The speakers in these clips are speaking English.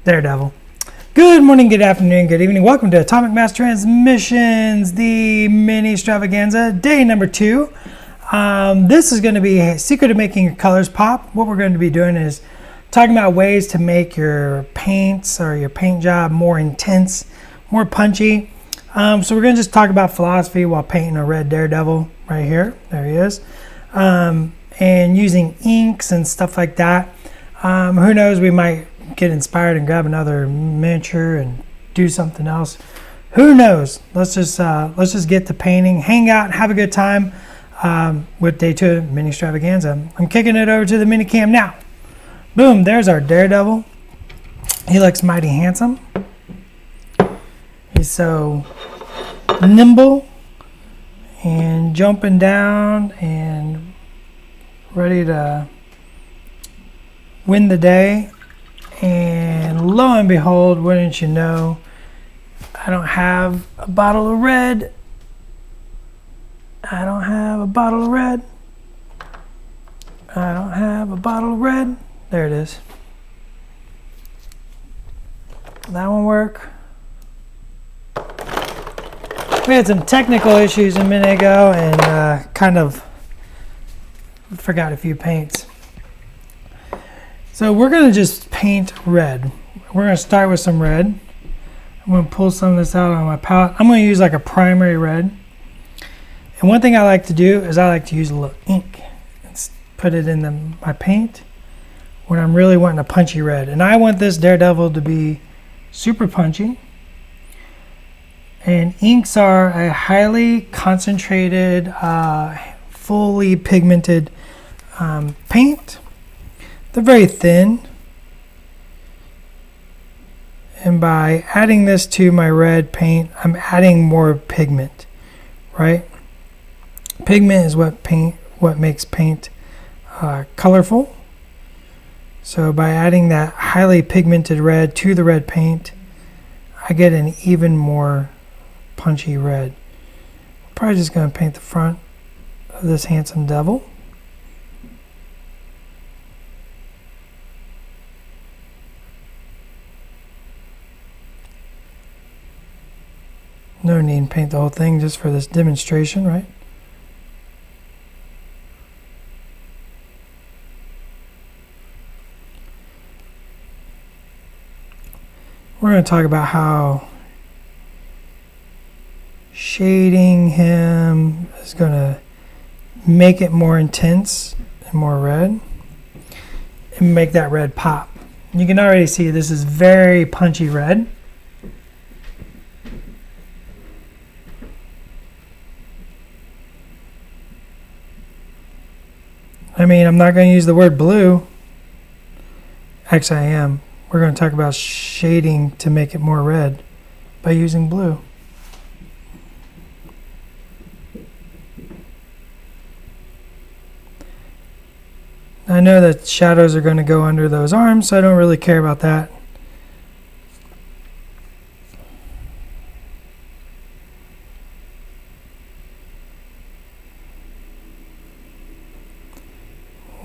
Daredevil. Good morning, good afternoon, good evening. Welcome to Atomic Mass Transmissions, the Mini-stravaganza, day number 2. This is going to be a secret of making your colors pop. What we're going to be doing is talking about ways to make your paints or your paint job more intense, more punchy. So we're going to just talk about philosophy while painting a red Daredevil right here. There he is. And using inks and stuff like that. Who knows, we might get inspired and grab another miniature and do something else. Who knows? Let's just get to painting, hang out, have a good time with day 2 of Mini-stravaganza. I'm kicking it over to the mini cam now. Boom, there's our Daredevil. He looks mighty handsome. He's so nimble and jumping down and ready to win the day. And lo and behold, wouldn't you know, I don't have a bottle of red. I don't have a bottle of red. I don't have a bottle of red. There it is. That one work. We had some technical issues a minute ago and kind of forgot a few paints. So we're going to just paint red. We're going to start with some red. I'm going to pull some of this out on my palette. I'm going to use like a primary red. And one thing I like to do is I like to use a little ink and put it in my paint when I'm really wanting a punchy red. And I want this Daredevil to be super punchy. And inks are a highly concentrated, fully pigmented paint. They're very thin, and by adding this to my red paint, I'm adding more pigment, right? Pigment is what makes paint colorful. So by adding that highly pigmented red to the red paint, I get an even more punchy red. I'm probably just going to paint the front of this handsome devil. No need to paint the whole thing just for this demonstration, right? We're going to talk about how shading him is going to make it more intense and more red and make that red pop. You can already see this is very punchy red. I mean, I'm not going to use the word blue. Actually, I am. We're going to talk about shading to make it more red by using blue. I know that shadows are going to go under those arms, so I don't really care about that.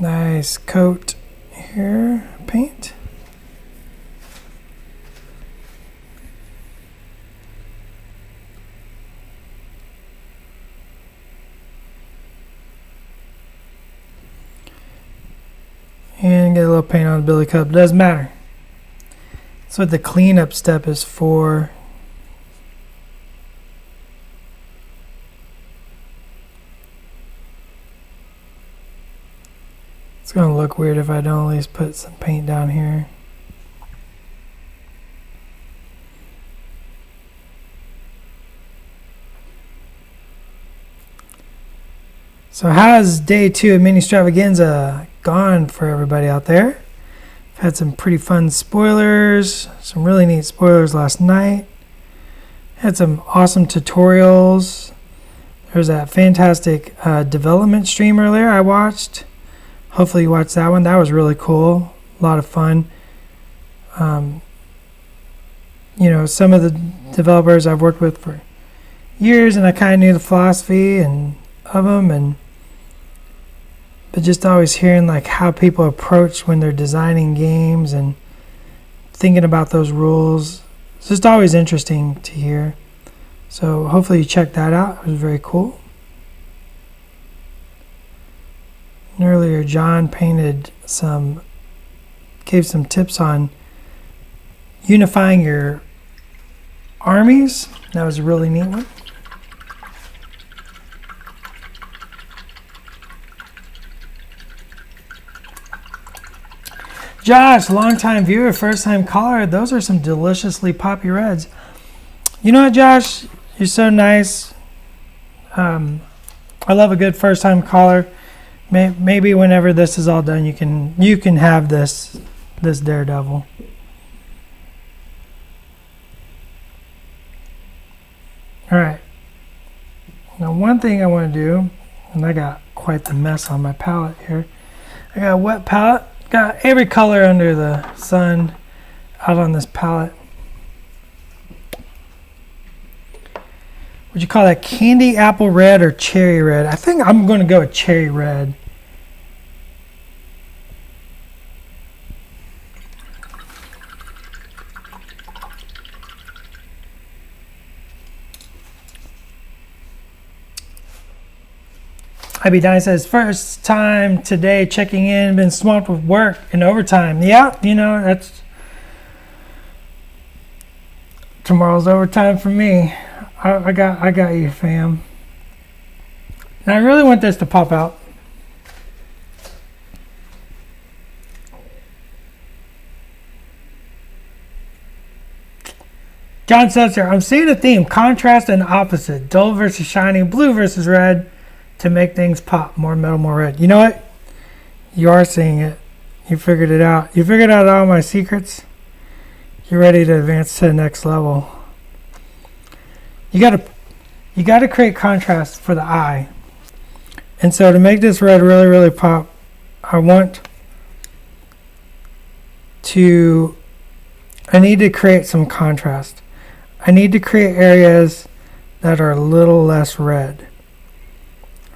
Nice coat here, paint. And get a little paint on the billy cup. Doesn't matter. That's what the cleanup step is for. It's going to look weird if I don't at least put some paint down here. So how's day 2 of Mini-stravaganza gone for everybody out there? I've had some pretty fun spoilers, some really neat spoilers last night. Had some awesome tutorials. There's that fantastic development stream earlier I watched. Hopefully you watched that one. That was really cool. A lot of fun. You know, some of the developers I've worked with for years, and I kind of knew the philosophy of them, but just always hearing like how people approach when they're designing games and thinking about those rules. It's just always interesting to hear. So hopefully you check that out. It was very cool. And earlier John gave some tips on unifying your armies. That was a really neat one. Josh, longtime viewer, first time caller. Those are some deliciously poppy reds. You know what, Josh? You're so nice. I love a good first time caller. Maybe whenever this is all done, you can have this Daredevil. All right. Now, one thing I want to do, and I got quite the mess on my palette here. I got a wet palette. Got every color under the sun out on this palette. Would you call that candy apple red or cherry red? I think I'm going to go with cherry red. IB9 says, first time today checking in, been swamped with work and overtime. Yeah, you know, that's tomorrow's overtime for me. I got you, fam. Now I really want this to pop out. John says here, I'm seeing a theme, contrast and opposite, dull versus shiny, blue versus red. To make things pop, more metal, more red. You know what? You are seeing it. You figured it out. You figured out all my secrets. You're ready to advance to the next level. You gotta create contrast for the eye. And so to make this red really, really pop, I need to create some contrast. I need to create areas that are a little less red.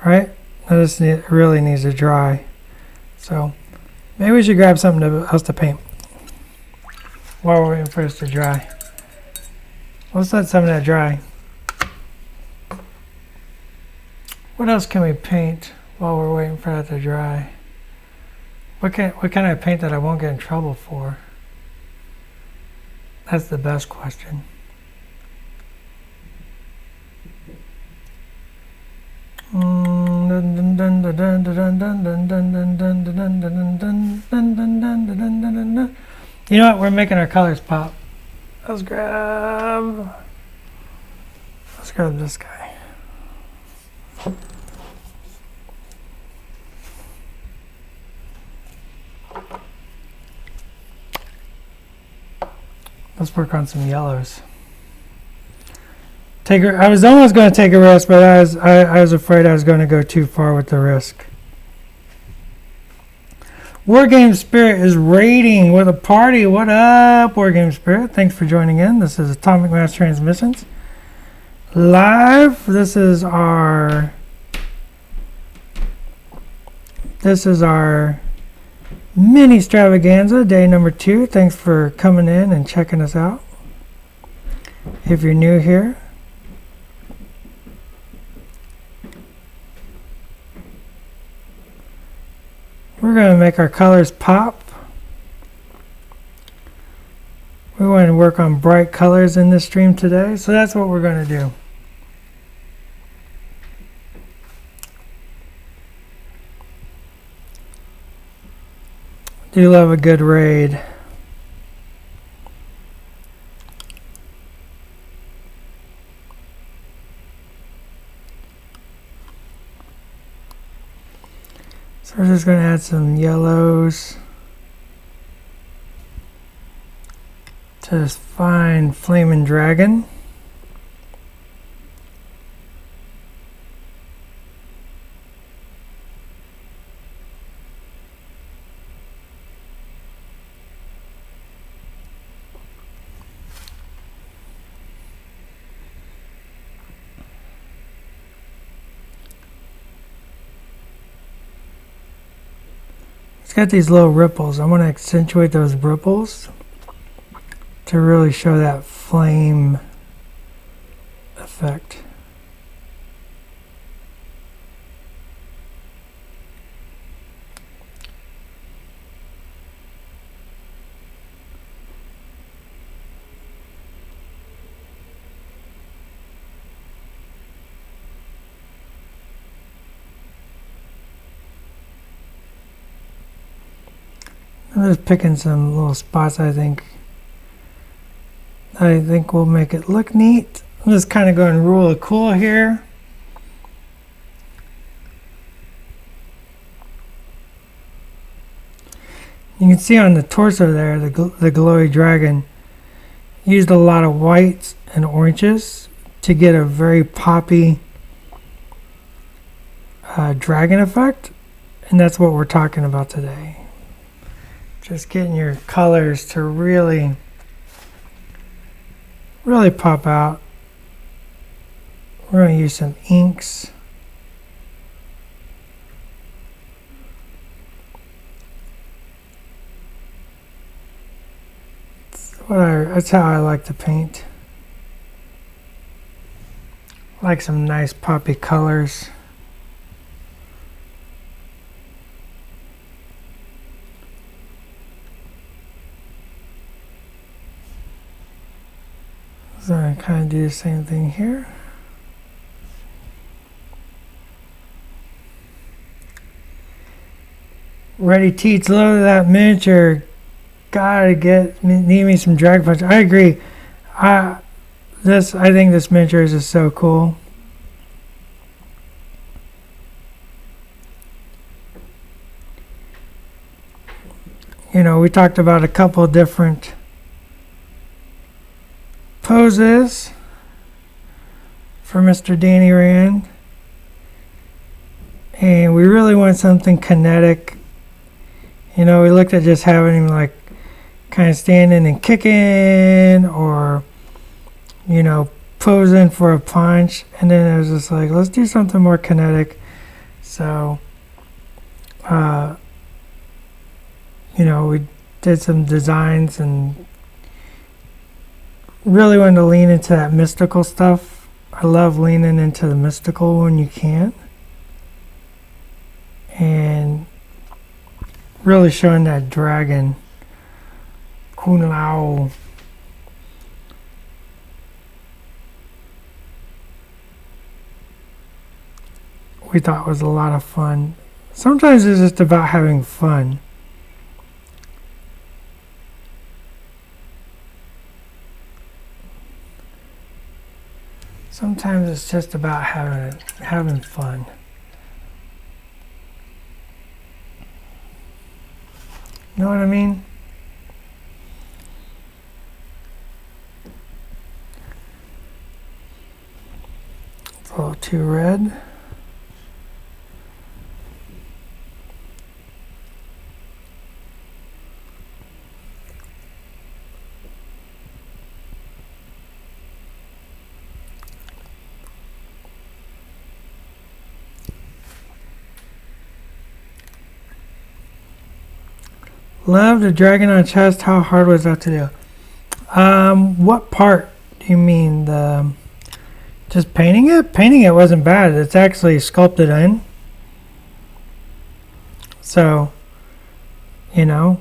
Right? This really needs to dry. So maybe we should grab something else to paint while we're waiting for this to dry. Let's let some of that dry. What else can we paint while we're waiting for that to dry? What can I paint that I won't get in trouble for? That's the best question. You know what? We're making our colors pop. Let's grab this guy. Let's work on some yellows. I was almost going to take a risk, but I was afraid I was going to go too far with the risk. Wargame Spirit is raiding with a party. What up, Wargame Spirit? Thanks for joining in. This is Atomic Mass Transmissions live. This is our Mini-stravaganza, day number 2. Thanks for coming in and checking us out. If you're new here, we're going to make our colors pop. We want to work on bright colors in this stream today, so that's what we're going to do. Do love a good raid. So we're just going to add some yellows to this fine flaming dragon. got these little ripples. I want to accentuate those ripples to really show that flame effect. I'm just picking some little spots I think will make it look neat. I'm just kind of going rule of cool here. You can see on the torso there, the glowy dragon used a lot of whites and oranges to get a very poppy dragon effect, and that's what we're talking about today. Just getting your colors to really pop out. We're going to use some inks. That's how I like to paint. I like some nice poppy colors. So I kind of do the same thing here. Ready Teats, load that miniature. Gotta need me some drag punch. I agree. I think this miniature is just so cool. You know, we talked about a couple of different poses for Mr. Danny Rand, and we really want something kinetic. You know, we looked at just having him like kind of standing and kicking, or you know, posing for a punch, and then it was just like, let's do something more kinetic. So you know, we did some designs and really wanted to lean into that mystical stuff. I love leaning into the mystical when you can, and really showing that dragon Kun Lao. We thought was a lot of fun. Sometimes it's just about having fun. Sometimes it's just about having fun. You know what I mean? It's a little too red. Love the dragon on chest. How hard was that to do? What part do you mean? Just painting it? Painting it wasn't bad. It's actually sculpted in. So, you know,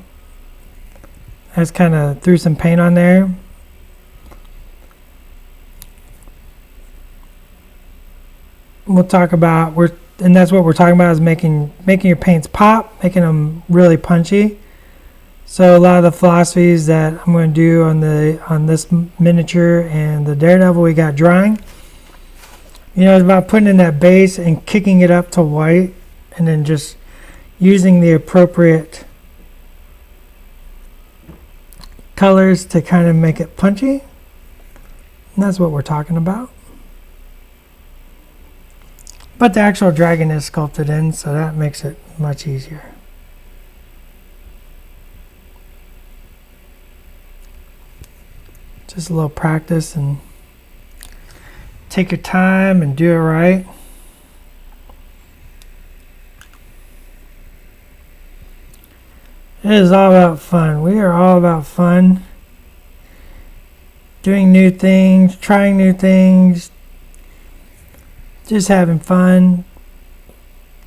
I just kind of threw some paint on there. We'll talk about, and that's what we're talking about, is making your paints pop, making them really punchy. So a lot of the philosophies that I'm going to do on this miniature and the Daredevil we got drying, you know, it's about putting in that base and kicking it up to white, and then just using the appropriate colors to kind of make it punchy. And that's what we're talking about. But the actual dragon is sculpted in, so that makes it much easier. Just a little practice and take your time and do it right. It is all about fun. We are all about fun. Doing new things, trying new things, just having fun,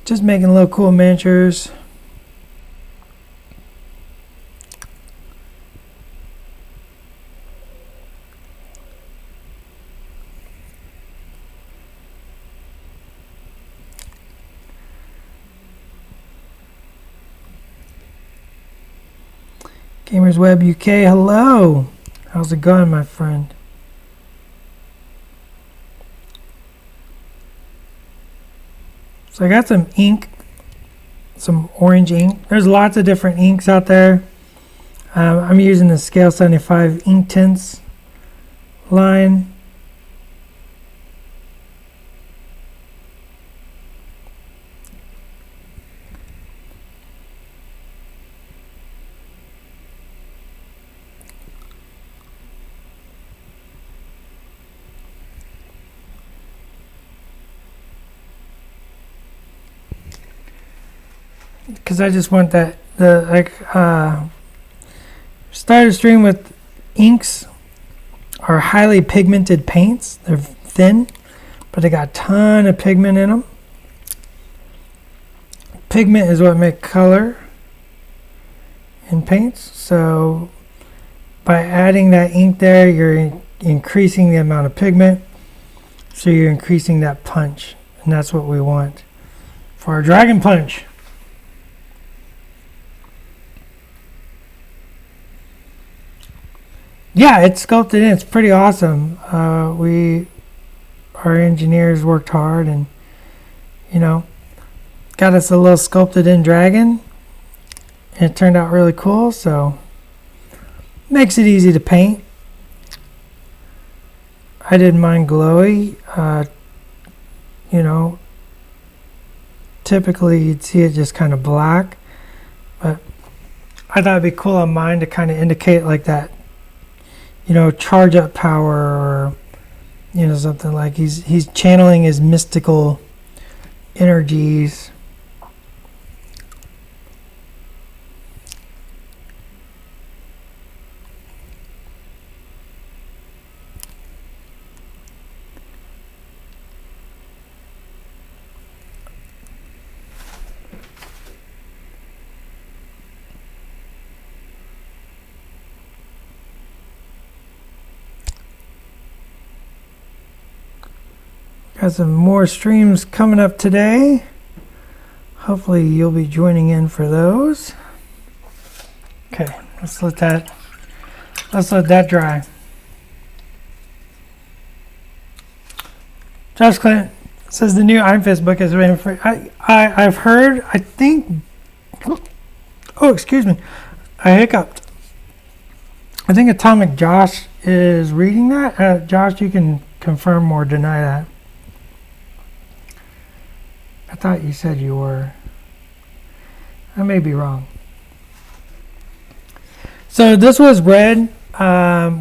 just making little cool miniatures. Gamers Web UK, hello. How's it going, my friend? So I got some ink, some orange ink. There's lots of different inks out there. I'm using the Scale 75 ink tints line. Because I just want that, start a stream with inks are highly pigmented paints. They're thin, but they got a ton of pigment in them. Pigment is what makes color in paints. So by adding that ink there, you're increasing the amount of pigment. So you're increasing that punch, and that's what we want for our dragon punch. Yeah, it's sculpted in. It's pretty awesome. Our engineers worked hard and, got us a little sculpted in dragon. And it turned out really cool, so makes it easy to paint. I didn't mind glowy. Typically you'd see it just kind of black, but I thought it'd be cool on mine to kind of indicate like that, charge up power, or something like he's channeling his mystical energies. Got some more streams coming up today. Hopefully you'll be joining in for those. Okay, let's let that dry. Josh Clint says the new Iron Fist book is waiting for. I've heard. I think. Oh, excuse me. I hiccuped. I think Atomic Josh is reading that. Josh, you can confirm or deny that. I thought you said you were. I may be wrong. So this was red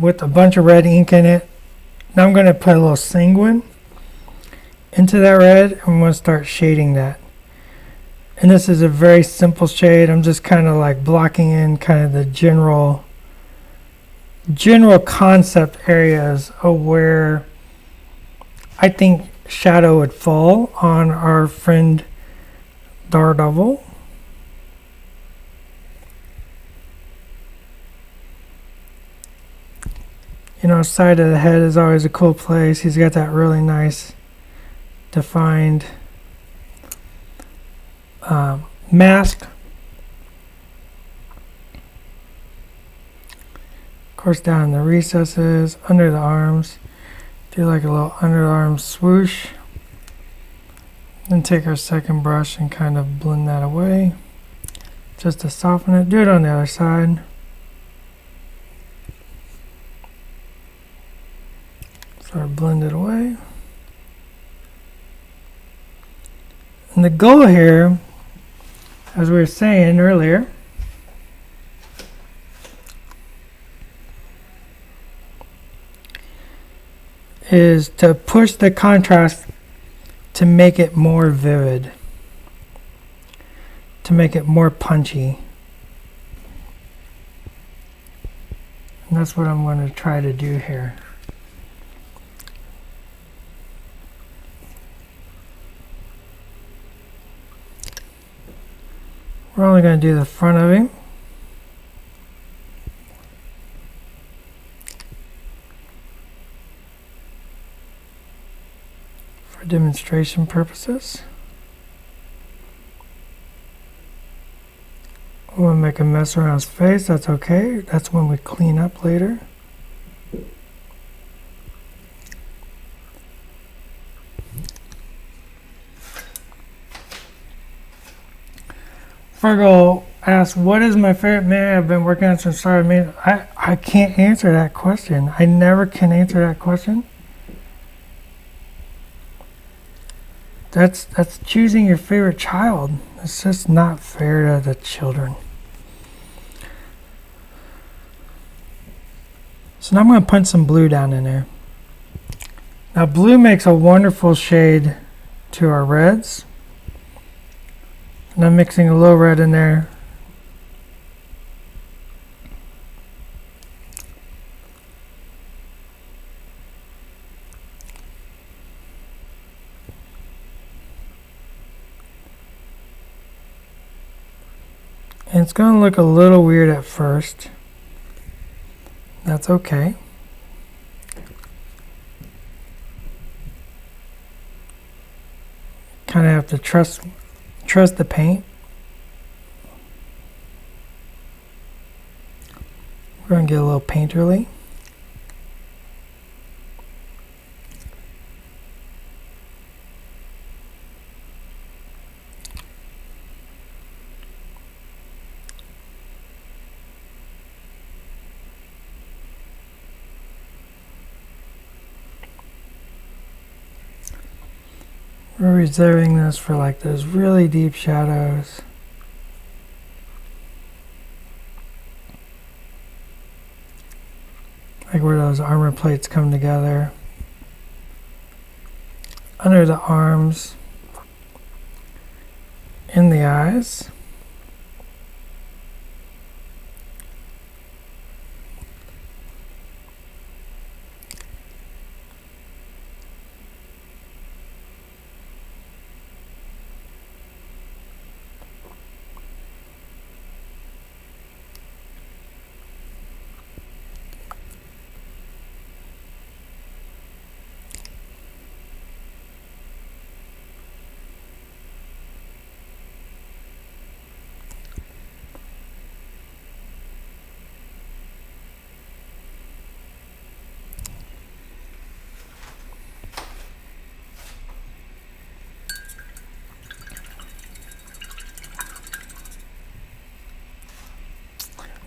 with a bunch of red ink in it. Now I'm going to put a little sanguine into that red, and I'm going to start shading that. And this is a very simple shade. I'm just kind of like blocking in kind of the general concept areas of where I think shadow would fall on our friend Daredevil. Side of the head is always a cool place. He's got that really nice defined mask. Of course, down in the recesses, under the arms, do like a little underarm swoosh. Then take our second brush and kind of blend that away, just to soften it. Do it on the other side. Sort of blend it away. And the goal here, as we were saying earlier, is to push the contrast to make it more vivid, to make it more punchy. And that's what I'm going to try to do here. We're only going to do the front of him. For demonstration purposes. We'll make a mess around his face, that's okay. That's when we clean up later. Virgo asks, what is my favorite man I've been working on since the start of May? I can't answer that question. I never can answer that question. That's choosing your favorite child. It's just not fair to the children. So now I'm going to punch some blue down in there. Now blue makes a wonderful shade to our reds. And I'm mixing a little red in there. And it's going to look a little weird at first. That's okay. Kind of have to trust the paint. We're going to get a little painterly. We're reserving this for like those really deep shadows. Like where those armor plates come together. Under the arms. In the eyes.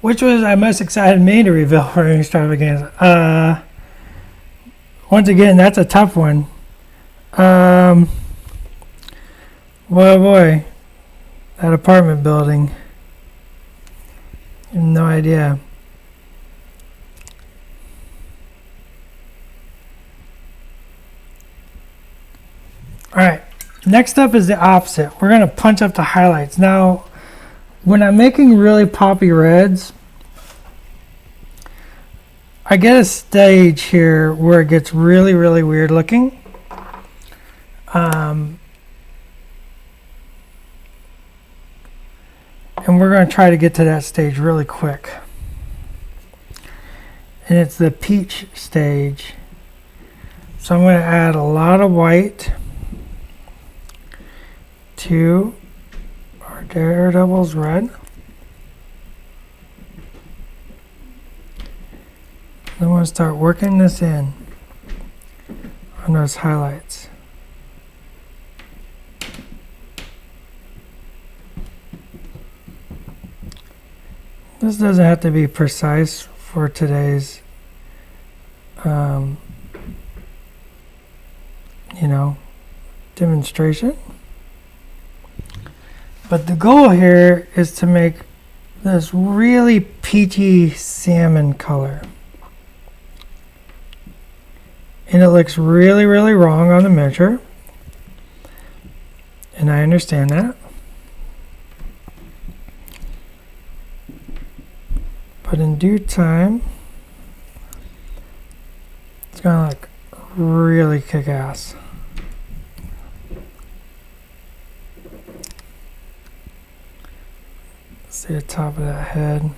Which was I most excited me to reveal for Mini-stravaganza? Once again, that's a tough one. Boy, oh boy, that apartment building. I have no idea. All right, next up is the opposite. We're gonna punch up the highlights. Now, when I'm making really poppy reds, I get a stage here where it gets really, really weird looking. And we're going to try to get to that stage really quick. And it's the peach stage. So I'm going to add a lot of white to our Daredevil's red. Then we'll start working this in on those highlights. This doesn't have to be precise for today's, demonstration. But the goal here is to make this really peachy salmon color. And it looks really, really wrong on the measure. And I understand that. But in due time, gonna like really kick ass. See the top of that head.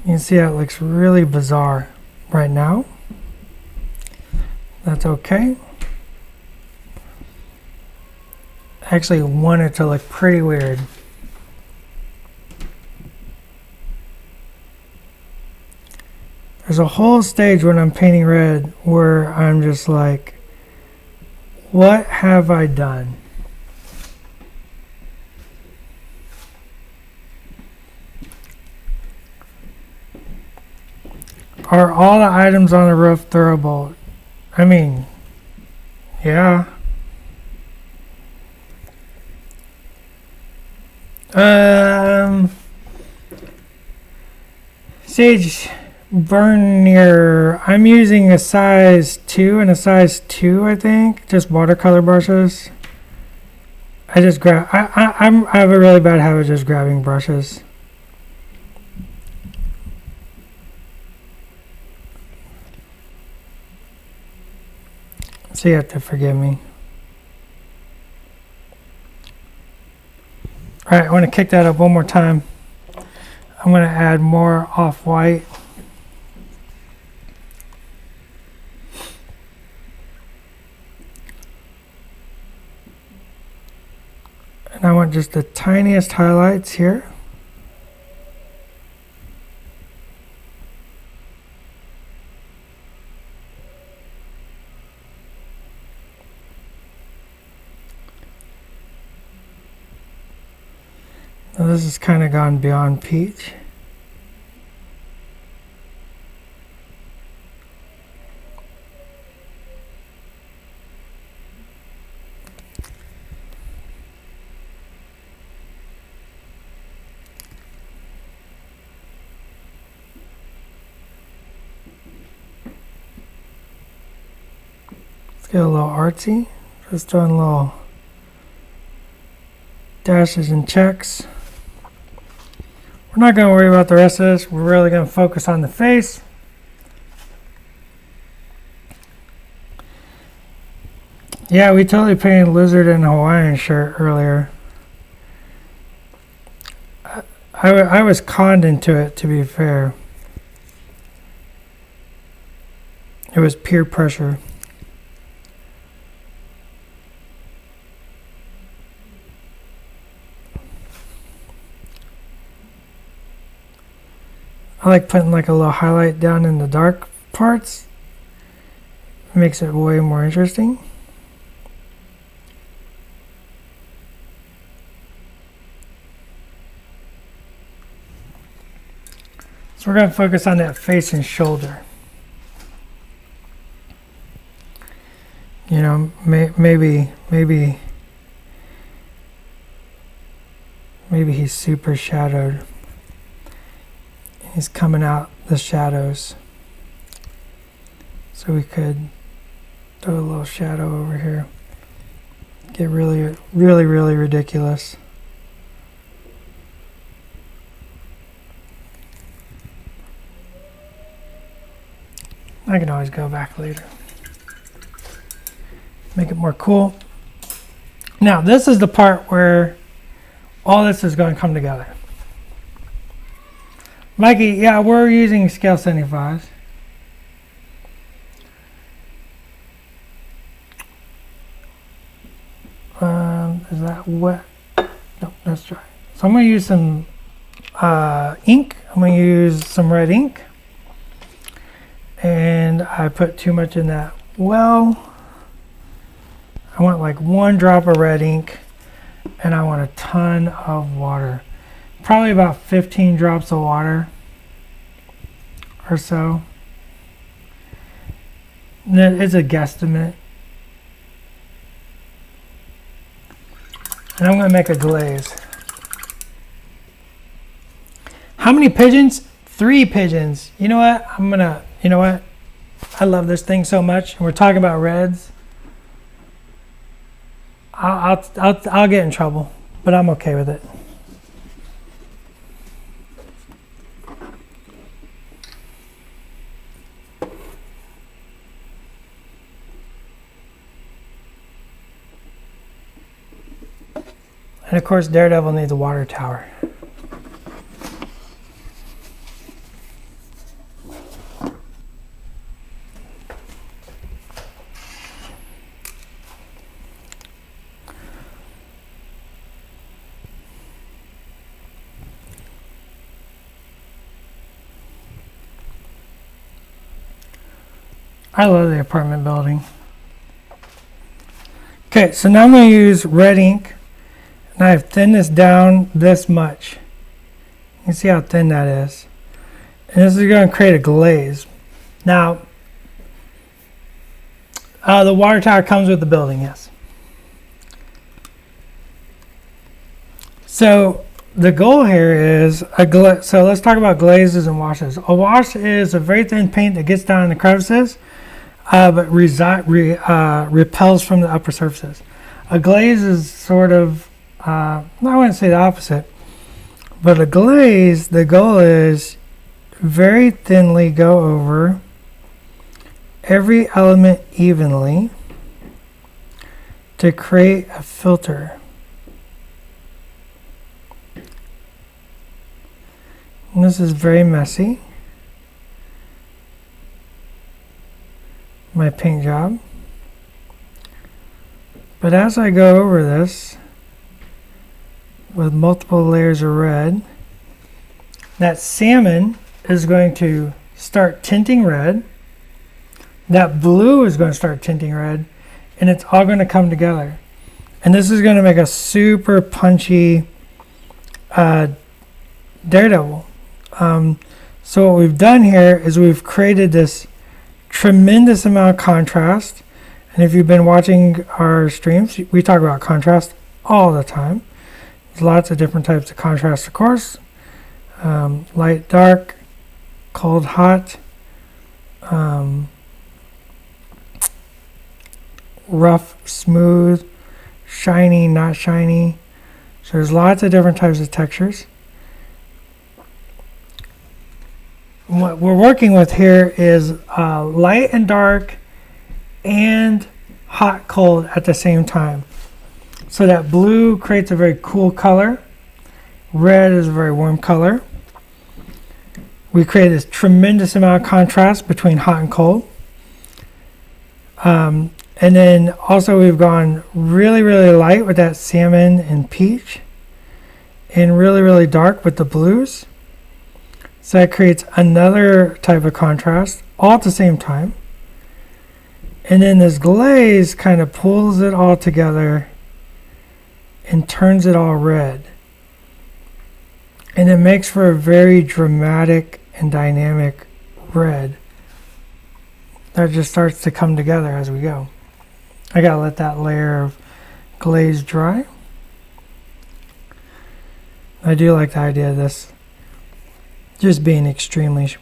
You can see how it looks really bizarre right now. That's okay. I actually want it to look pretty weird. There's a whole stage when I'm painting red where I'm just like, what have I done? Are all the items on the roof durable? I mean, yeah. Sage Vernier. I'm using a size 2 and a size 2, I think. Just watercolor brushes. I just grab. I have a really bad habit of just grabbing brushes. So you have to forgive me. Alright, I want to kick that up one more time. I'm going to add more off-white. And I want just the tiniest highlights here. Now this has kind of gone beyond peach. Let's get a little artsy. Just doing little dashes and checks. We're not going to worry about the rest of this. We're really going to focus on the face. Yeah, we totally painted lizard in a Hawaiian shirt earlier. I was conned into it, to be fair. It was peer pressure. I like putting like a little highlight down in the dark parts. It makes it way more interesting. So we're going to focus on that face and shoulder. You know, maybe he's super shadowed. He's coming out the shadows. So we could do a little shadow over here. Get really ridiculous. I can always go back later. Make it more cool. Now this is the part where all this is going to come together. Mikey, yeah, we're using scale 75s. Is that wet? Nope, that's dry. So I'm going to use some ink. I'm going to use some red ink. And I put too much in that well. I want like 1 drop of red ink. And I want a ton of water. Probably about 15 drops of water or so. It's a guesstimate. And I'm going to make a glaze. How many pigeons? 3 pigeons. You know what? You know what? I love this thing so much. And we're talking about reds. I'll get in trouble, but I'm okay with it. And of course, Daredevil needs a water tower. I love the apartment building. Okay, so now I'm going to use red ink, and I've thinned this down this much. You can see how thin that is. And this is going to create a glaze. Now, the water tower comes with the building, yes. So the goal here is so let's talk about glazes and washes. A wash is a very thin paint that gets down in the crevices, but repels from the upper surfaces. A glaze is sort of, I wouldn't say the opposite, but a glaze, the goal is very thinly go over every element evenly to create a filter. And this is very messy, my paint job. But as I go over this with multiple layers of red, that salmon is going to start tinting red, that blue is going to start tinting red, and it's all going to come together. And this is going to make a super punchy Daredevil. So what we've done here is we've created this tremendous amount of contrast. And if you've been watching our streams, we talk about contrast all the time. There's lots of different types of contrast, of course. Light, dark, cold, hot, rough, smooth, shiny, not shiny. So there's lots of different types of textures. What we're working with here is light and dark and hot, cold at the same time. So that blue creates a very cool color. Red is a very warm color. We create this tremendous amount of contrast between hot and cold. And then also we've gone really, really light with that salmon and peach, and really, really dark with the blues. So that creates another type of contrast all at the same time. And then this glaze kind of pulls it all together and turns it all red. And it makes for a very dramatic and dynamic red that just starts to come together as we go. I gotta let that layer of glaze dry. I do like the idea of this just being extremely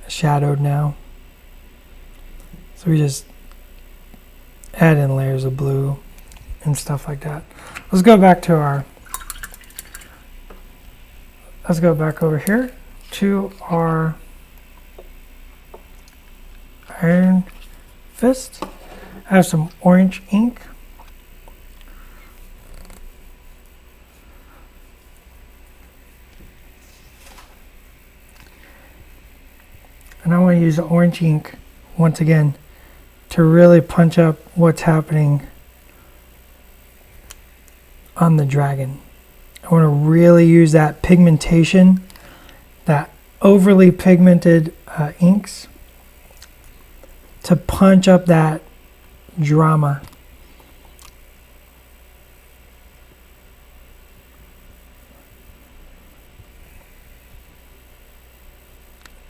shadowed now. So we just add in layers of blue and stuff like that. Let's go back over here to our Iron Fist. I have some orange ink. And I want to use the orange ink once again to really punch up what's happening on the dragon. I want to really use that pigmentation, that overly pigmented inks, to punch up that drama.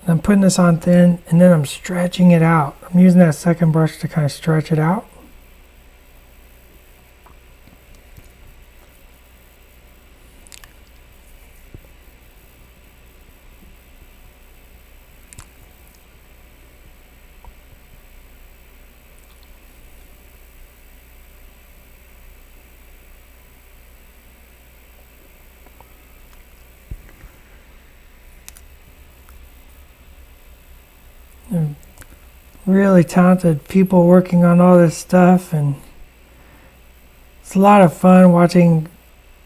I'm putting this on thin, and then I'm stretching it out. I'm using that second brush to kind of stretch it out. And really talented people working on all this stuff, and it's a lot of fun watching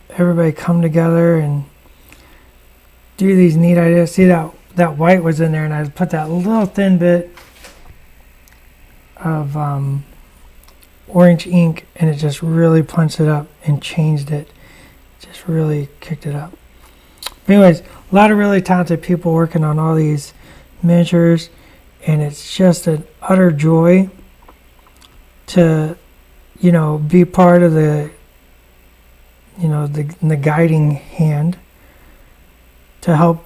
everybody come together and do these neat ideas. See that white was in there, and I put that little thin bit of orange ink, and it just really punched it up and changed it. Just really kicked it up. But anyways, a lot of really talented people working on all these miniatures, and it's just an utter joy to, you know, be part of the, you know, the guiding hand to help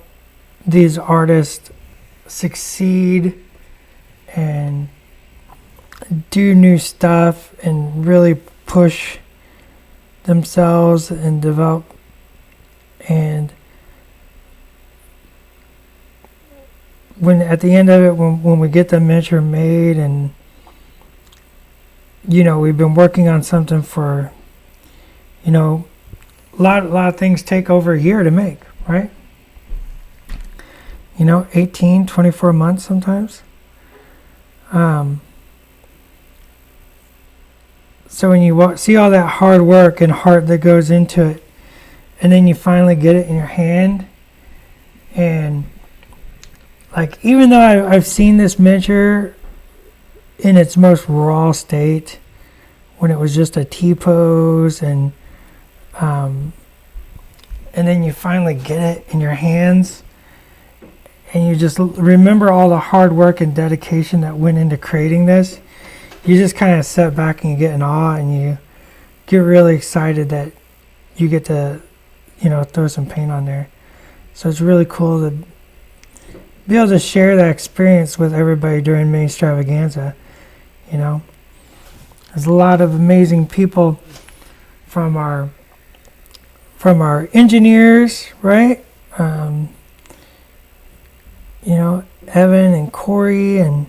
these artists succeed and do new stuff and really push themselves and develop. And when at the end of it, when we get the miniature made, and you know, we've been working on something for, you know, a lot of things take over a year to make, right? You know, 18, 24 months sometimes. So when you see all that hard work and heart that goes into it, and then you finally get it in your hand, and like, even though I've seen this miniature in its most raw state, when it was just a T-pose, and then you finally get it in your hands, and you just remember all the hard work and dedication that went into creating this, you just kind of sit back and you get in awe, and you get really excited that you get to, you know, throw some paint on there. So it's really cool to be able to share that experience with everybody during Mini-stravaganza. You know, there's a lot of amazing people from our engineers, right? You know, Evan and Corey, and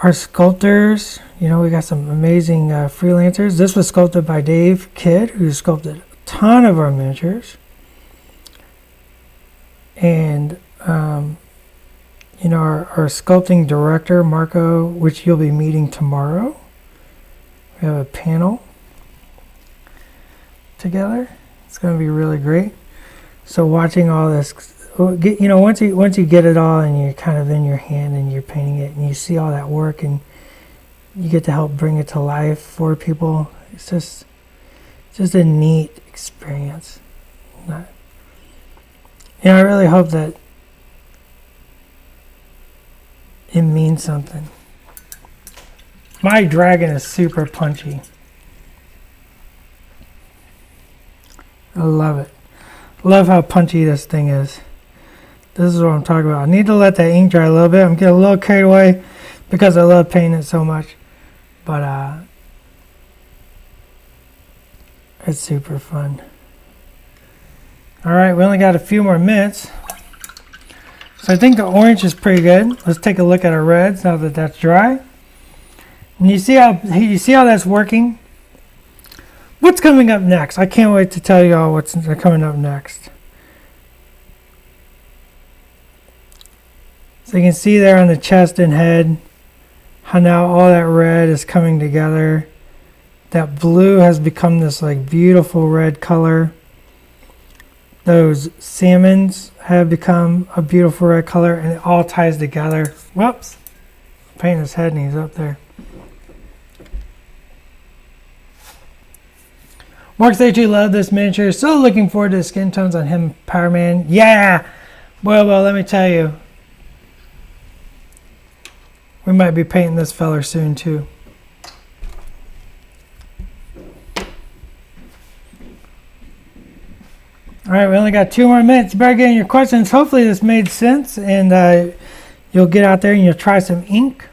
our sculptors. You know, we got some amazing freelancers. This was sculpted by Dave Kidd, who sculpted a ton of our miniatures. And you know, our sculpting director, Marco, which you'll be meeting tomorrow. We have a panel together. It's going to be really great. So watching all this, you know, once you get it all and you're kind of in your hand and you're painting it and you see all that work and you get to help bring it to life for people, it's just a neat experience. You know, I really hope that it means something. My dragon is super punchy. I love it. Love how punchy this thing is. This is what I'm talking about. I need to let that ink dry a little bit. I'm getting a little carried away because I love painting it so much. But it's super fun. Alright, we only got a few more minutes. So I think the orange is pretty good. Let's take a look at our reds now that that's dry. And you see how that's working? What's coming up next? I can't wait to tell you all what's coming up next. So you can see there on the chest and head how now all that red is coming together. That blue has become this like beautiful red color. Those salmons have become a beautiful red color, and it all ties together. Whoops! Paint his head and he's up there. Mark said you love this miniature. So looking forward to the skin tones on him, Power Man. Yeah! Well, let me tell you. We might be painting this feller soon too. Alright, we only got 2 more minutes. You better get in your questions. Hopefully this made sense, and you'll get out there and you'll try some ink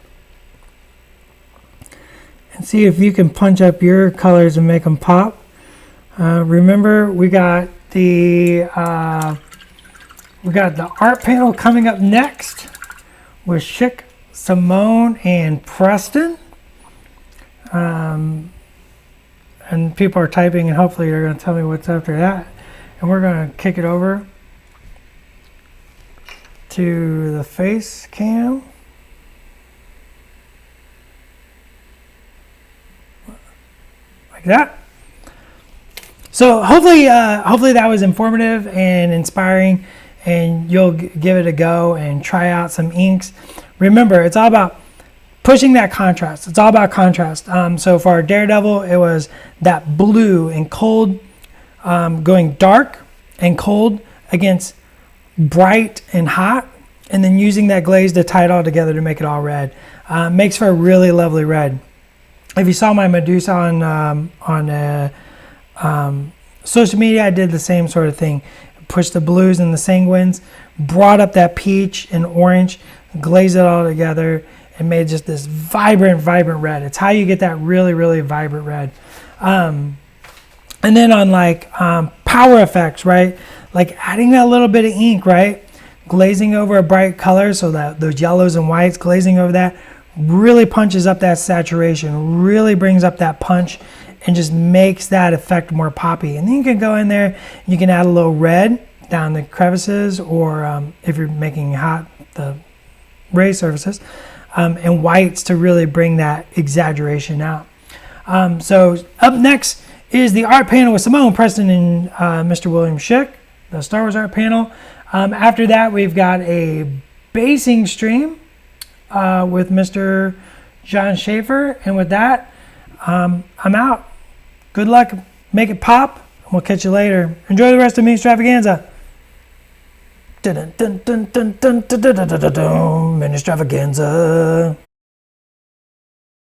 and see if you can punch up your colors and make them pop. Remember, we got the art panel coming up next with Chic, Simone, and Preston. And people are typing, and hopefully they're going to tell me what's after that. And we're going to kick it over to the face cam. Like that. So hopefully that was informative and inspiring, and you'll give it a go and try out some inks. Remember, it's all about pushing that contrast. It's all about contrast. So for our Daredevil, it was that blue and cold, going dark and cold against bright and hot, and then using that glaze to tie it all together to make it all red. Makes for a really lovely red. If you saw my Medusa on social media, I did the same sort of thing. Pushed the blues and the sanguines, brought up that peach and orange, glazed it all together, and made just this vibrant red. It's how you get that really vibrant red. And then on like power effects, right? Like adding that little bit of ink, right? Glazing over a bright color, so that those yellows and whites, glazing over that, really punches up that saturation, really brings up that punch, and just makes that effect more poppy. And then you can go in there, you can add a little red down the crevices, or if you're making hot, the raised surfaces, and whites to really bring that exaggeration out. So up next is the art panel with Simone Preston and Mr. William Schick, the Star Wars art panel. After that, we've got a basing stream with Mr. John Schaefer. And with that, I'm out. Good luck. Make it pop. And we'll catch you later. Enjoy the rest of Mini-stravaganza. Mini-stravaganza.